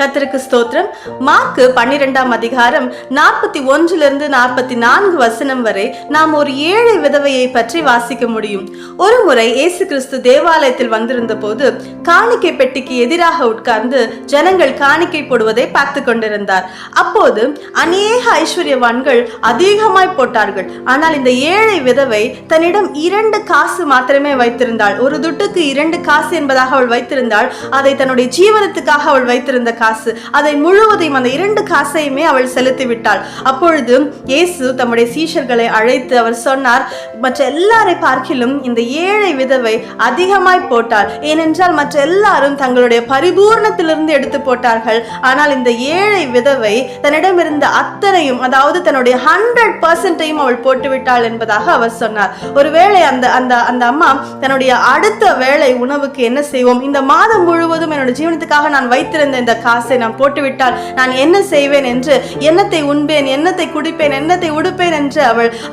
கர்த்தருக்கு ஸ்தோத்திரம். மார்க்கு 12ஆம் அதிகாரம் 41 44 வசனம் வரை நாம் ஒரு ஏழை விதவையை பற்றி வாசிக்க முடியும். ஒரு முறை இயேசு கிறிஸ்து தேவாலயத்தில் வந்திருந்த போது காணிக்கை பெட்டிக்கு எதிராக உட்கார்ந்து ஜனங்கள் காணிக்கை போடுவதை பார்த்து கொண்டிருந்தார். அப்போது அநேக ஐஸ்வர்யவான்கள் அதிகமாய் போட்டார்கள். ஆனால் இந்த ஏழை விதவை தன்னிடம் 2 காசு மாத்திரமே வைத்திருந்தாள். ஒரு துட்டுக்கு 2 காசு என்பதாக அவள் வைத்திருந்தாள். அதை தன்னுடைய ஜீவனத்துக்காக அவள் வைத்திருந்த காசு, அதை முழுவதையும் அந்த 2 காசையுமே அவள் செலுத்தி விட்டாள். அப்பொழுது இயேசு தம்முடைய சீஷர்களை அழைத்து அவர் சொன்னார், மற்ற எல்லாரை பார்க்கிலும் இந்த ஏழை விதவை அதிகமாய் போட்டாள். ஏனென்றால் மற்ற எல்லாரும் தங்களுடைய பரிபூர்ணத்திலிருந்து எடுத்து போட்டார்கள். ஆனால் இந்த ஏழை விதவை தன்னிடம் இருந்த அத்தனையும், அதாவது தன்னுடைய 100% அவள் போட்டுவிட்டாள் என்பதாக அவர் சொன்னார். ஒருவேளை அந்த அந்த அந்த அம்மா தன்னுடைய அடுத்த வேளை உணவுக்கு என்ன செய்வோம், இந்த மாதம் முழுவதும் என்னுடைய ஜீவனத்துக்காக நான் வைத்திருந்த இந்த காசை நான் போட்டுவிட்டால் நான் என்ன செய்வேன் என்று, என்னத்தை உண்பேன், என்னத்தை குடிப்பேன், என்னத்தை உடுப்பேன் என்று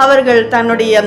அவர்கள் தன்னுடைய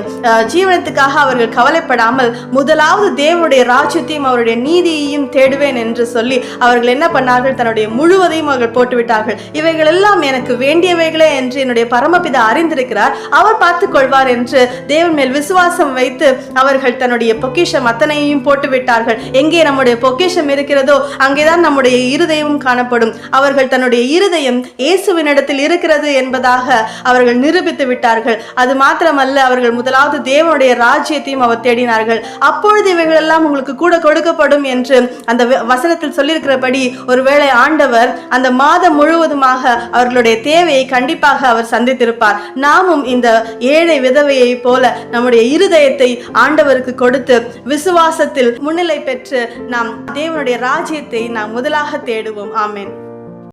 ஜீவனத்துக்காக அவர்கள் கவலைப்படாமல் முதலாவது தேவனுடைய ராஜ்யத்தையும் அவருடைய நீதியையும் தேடுவேன் என்று சொல்லி அவர்கள் என்ன பண்ணார்கள், தன்னுடைய முழுவதையும் அவர்கள் போட்டுவிட்டார்கள். இவைகள் எல்லாம் எனக்கு வேண்டியவைகளே என்று என்னுடைய பரமபிதா அறிந்திருக்கிறார், அவர் பார்த்துக் கொள்வார் என்று தேவன் மேல் விசுவாசம் வைத்து அவர்கள் தன்னுடைய பொக்கிஷம் அத்தனையும் போட்டுவிட்டார்கள். எங்கே நம்முடைய பொக்கிஷம் இருக்கிறதோ அங்கேதான் நம்முடைய இருதயமும் காணப்படும். அவர்கள் தன்னுடைய இருதயம் இயேசுவினிடத்தில் இருக்கிறது என்பதாக அவர்கள் நிரூபித்து விட்டார்கள். அது மாத்திரமல்ல, அவர்கள் முதலாவது தேவனுடைய ராஜ்யத்தையும் அவர் தேடினார்கள். அப்பொழுது இவைகள் எல்லாம் உங்களுக்கு கூட கொடுக்கப்படும் என்று அந்த வசனத்தில் சொல்லியிருக்கிறபடி ஒருவேளை ஆண்டவர் அந்த மாதம் முழுவதுமாக அவர்களுடைய தேவையை கண்டிப்பாக அவர் சந்தித்திருப்பார். நாமும் இந்த ஏழை விதவையை போல நம்முடைய இருதயத்தை ஆண்டவருக்கு கொடுத்து விசுவாசத்தில் முன்னிலை பெற்று நாம் தேவனுடைய ராஜ்யத்தை நாம் முதலாக தேடுவோம். ஆமென்.